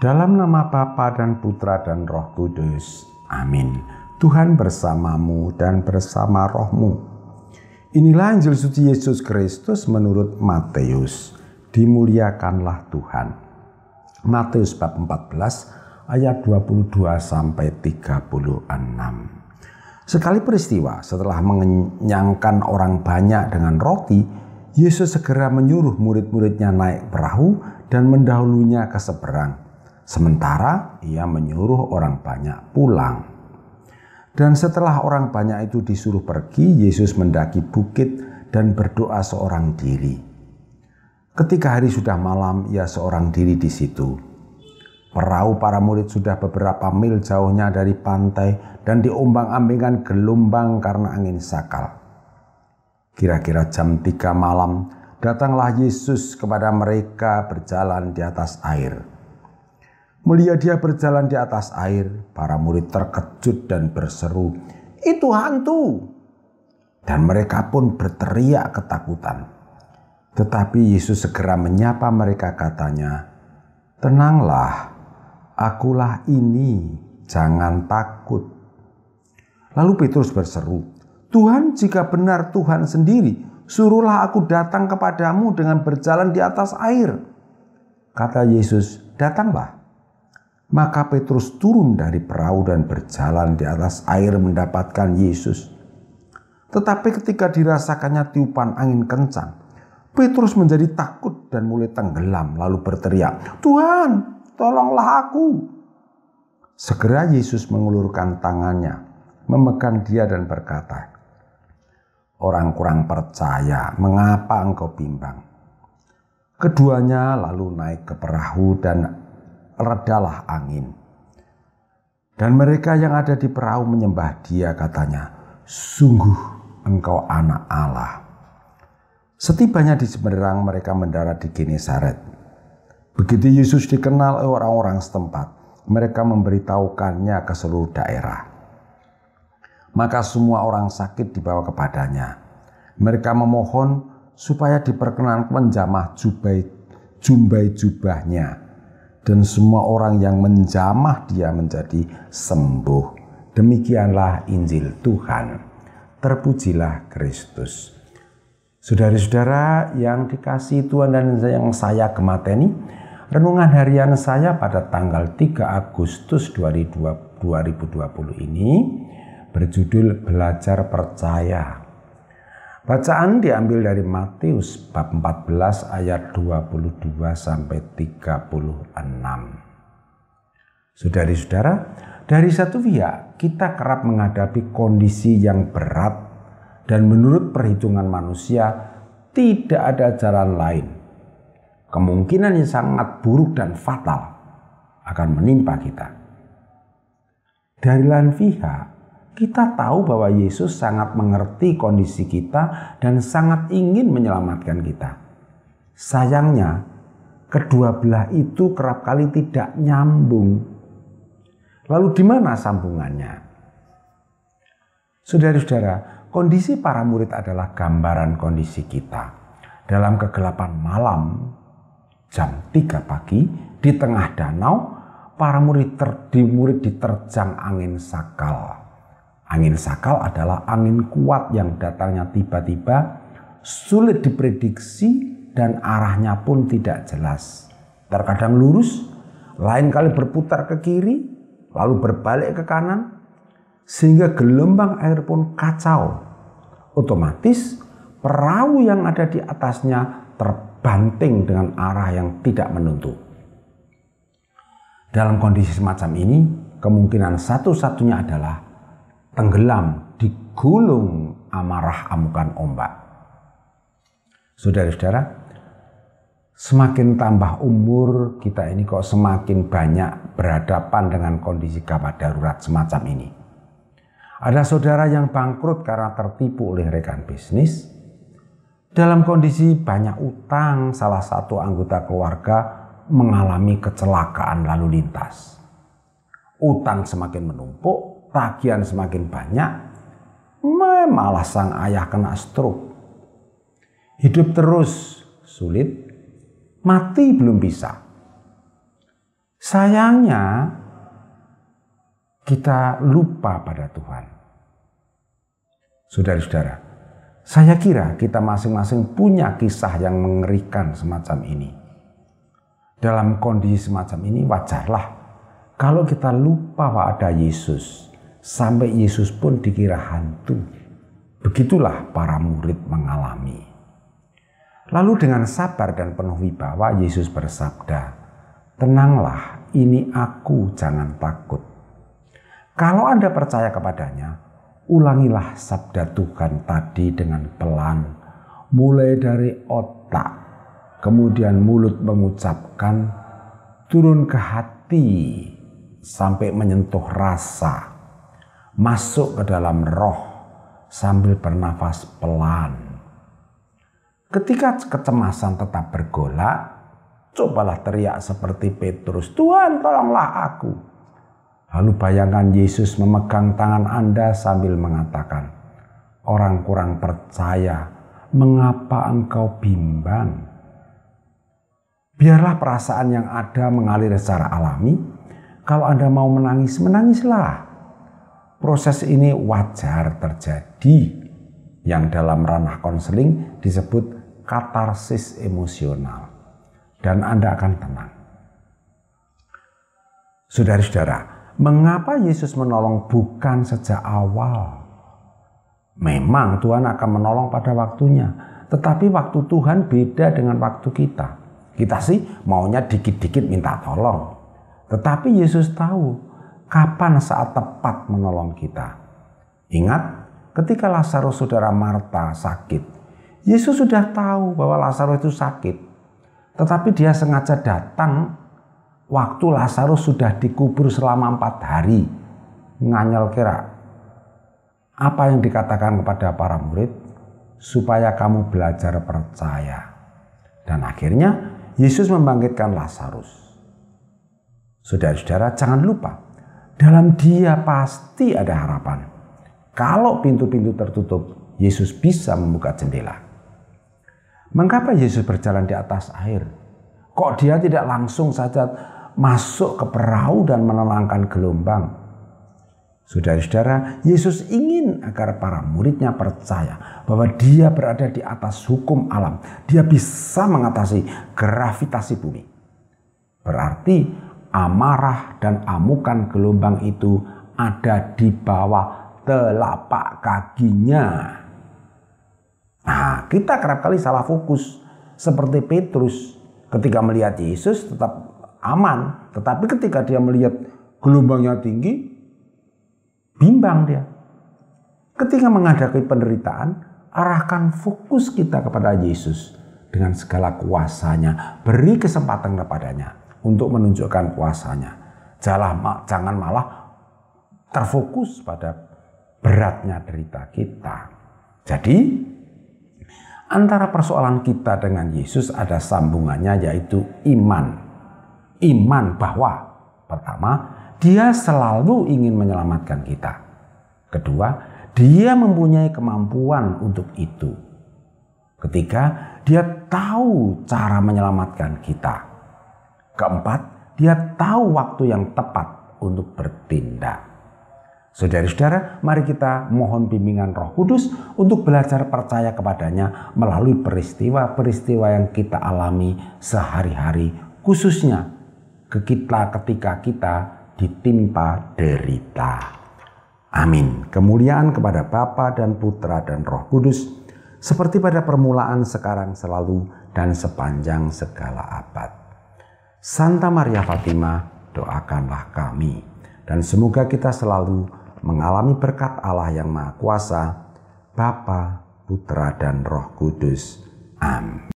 Dalam nama Bapa dan Putra dan Roh Kudus. Amin. Tuhan bersamamu dan bersama rohmu. Inilah Injil suci Yesus Kristus menurut Matius. Dimuliakanlah Tuhan. Matius bab 14 ayat 22 sampai 36. Sekali peristiwa setelah mengenyangkan orang banyak dengan roti, Yesus segera menyuruh murid-muridnya naik perahu dan mendahulunya ke seberang. Sementara ia menyuruh orang banyak pulang. Dan setelah orang banyak itu disuruh pergi, Yesus mendaki bukit dan berdoa seorang diri. Ketika hari sudah malam, ia seorang diri di situ. Perahu para murid sudah beberapa mil jauhnya dari pantai dan diombang-ambingkan gelombang karena angin sakal. Kira-kira jam 3 malam, datanglah Yesus kepada mereka berjalan di atas air. Melihat dia berjalan di atas air, para murid terkejut dan berseru, "Itu hantu!" Dan mereka pun berteriak ketakutan. Tetapi Yesus segera menyapa mereka, katanya, "Tenanglah, akulah ini, jangan takut." Lalu Petrus berseru, "Tuhan, jika benar Tuhan sendiri, suruhlah aku datang kepadamu dengan berjalan di atas air." Kata Yesus, "Datanglah." Maka Petrus turun dari perahu dan berjalan di atas air mendapatkan Yesus. Tetapi ketika dirasakannya tiupan angin kencang, Petrus menjadi takut dan mulai tenggelam lalu berteriak, "Tuhan, tolonglah aku." Segera Yesus mengulurkan tangannya, memegang dia dan berkata, "Orang kurang percaya, mengapa engkau bimbang?" Keduanya lalu naik ke perahu dan redalah angin. Dan mereka yang ada di perahu menyembah dia, katanya, "Sungguh engkau anak Allah." Setibanya di seberang, mereka mendarat di Genesaret. Begitu Yesus dikenal oleh orang-orang setempat, mereka memberitahukannya ke seluruh daerah. Maka semua orang sakit dibawa kepadanya. Mereka memohon supaya diperkenankan menjamah jumbai jubahnya. Dan semua orang yang menjamah dia menjadi sembuh. Demikianlah Injil Tuhan. Terpujilah Kristus. Saudara-saudara yang dikasihi Tuhan dan yang saya gemateni, renungan harian saya pada tanggal 3 Agustus 2020 ini berjudul Belajar Percaya. Bacaan diambil dari Matius bab 14 ayat 22 sampai 36. Saudari-saudara, dari satu pihak kita kerap menghadapi kondisi yang berat dan menurut perhitungan manusia tidak ada jalan lain. Kemungkinan yang sangat buruk dan fatal akan menimpa kita. Dari lain pihak, kita tahu bahwa Yesus sangat mengerti kondisi kita dan sangat ingin menyelamatkan kita. Sayangnya, kedua belah itu kerap kali tidak nyambung. Lalu di mana sambungannya? Saudara-saudara, kondisi para murid adalah gambaran kondisi kita. Dalam kegelapan malam, jam 3 pagi, di tengah danau, para murid diterjang angin sakal. Angin sakal adalah angin kuat yang datangnya tiba-tiba, sulit diprediksi dan arahnya pun tidak jelas. Terkadang lurus, lain kali berputar ke kiri, lalu berbalik ke kanan, sehingga gelombang air pun kacau. Otomatis perahu yang ada di atasnya terbanting dengan arah yang tidak menentu. Dalam kondisi semacam ini, kemungkinan satu-satunya adalah tenggelam di gulung amarah amukan ombak. Saudara-saudara, semakin tambah umur kita ini kok semakin banyak berhadapan dengan kondisi gawat darurat semacam ini. Ada saudara yang bangkrut karena tertipu oleh rekan bisnis. Dalam kondisi banyak utang, salah satu anggota keluarga mengalami kecelakaan lalu lintas. Utang semakin menumpuk, tagihan semakin banyak, malah sang ayah kena stroke. Hidup terus sulit, mati belum bisa. Sayangnya kita lupa pada Tuhan. Saudara-saudara, saya kira kita masing-masing punya kisah yang mengerikan semacam ini. Dalam kondisi semacam ini wajarlah kalau kita lupa bahwa ada Yesus, sampai Yesus pun dikira hantu. Begitulah para murid mengalami. Lalu dengan sabar dan penuh wibawa Yesus bersabda, "Tenanglah, ini aku, jangan takut." Kalau Anda percaya kepadanya, ulangilah sabda Tuhan tadi dengan pelan, mulai dari otak, kemudian mulut mengucapkan, turun ke hati, sampai menyentuh rasa, masuk ke dalam roh, sambil bernafas pelan. Ketika kecemasan tetap bergolak, cobalah teriak seperti Petrus, "Tuhan, tolonglah aku." Lalu bayangkan Yesus memegang tangan Anda sambil mengatakan, "Orang kurang percaya, mengapa engkau bimbang?" Biarlah perasaan yang ada mengalir secara alami. Kalau Anda mau menangis, menangislah. Proses ini wajar terjadi, yang dalam ranah konseling disebut katarsis emosional. Dan Anda akan tenang. Saudara-saudara, mengapa Yesus menolong bukan sejak awal? Memang Tuhan akan menolong pada waktunya, tetapi waktu Tuhan beda dengan waktu kita. Kita sih maunya dikit-dikit minta tolong, tetapi Yesus tahu kapan saat tepat menolong kita. Ingat, ketika Lazarus saudara Marta sakit, Yesus sudah tahu bahwa Lazarus itu sakit, tetapi dia sengaja datang waktu Lazarus sudah dikubur selama 4 hari. Nganyel kira. Apa yang dikatakan kepada para murid? Supaya kamu belajar percaya. Dan akhirnya Yesus membangkitkan Lazarus. Saudara-saudara, jangan lupa, dalam Dia pasti ada harapan. Kalau pintu-pintu tertutup, Yesus bisa membuka jendela. Mengapa Yesus berjalan di atas air? Kok Dia tidak langsung saja masuk ke perahu dan menenangkan gelombang? Saudara-saudara, Yesus ingin agar para muridnya percaya bahwa Dia berada di atas hukum alam. Dia bisa mengatasi gravitasi bumi. Berarti amarah dan amukan gelombang itu ada di bawah telapak kakinya. Nah, kita kerap kali salah fokus. Seperti Petrus, ketika melihat Yesus tetap aman, tetapi ketika dia melihat gelombangnya tinggi, bimbang dia. Ketika menghadapi penderitaan, arahkan fokus kita kepada Yesus dengan segala kuasanya. Beri kesempatan kepadanya untuk menunjukkan kuasanya. Jangan malah terfokus pada beratnya derita kita. Jadi, antara persoalan kita dengan Yesus ada sambungannya, yaitu iman. Iman bahwa pertama, Dia selalu ingin menyelamatkan kita. Kedua, Dia mempunyai kemampuan untuk itu. Ketiga, Dia tahu cara menyelamatkan kita. Keempat, Dia tahu waktu yang tepat untuk bertindak. Saudara-saudara, mari kita mohon bimbingan Roh Kudus untuk belajar percaya kepadanya melalui peristiwa-peristiwa yang kita alami sehari-hari, khususnya ketika kita ditimpa derita. Amin. Kemuliaan kepada Bapa dan Putra dan Roh Kudus, seperti pada permulaan, sekarang, selalu, dan sepanjang segala abad. Santa Maria Fatima, doakanlah kami. Dan semoga kita selalu mengalami berkat Allah yang Maha Kuasa, Bapa, Putra, dan Roh Kudus. Amin.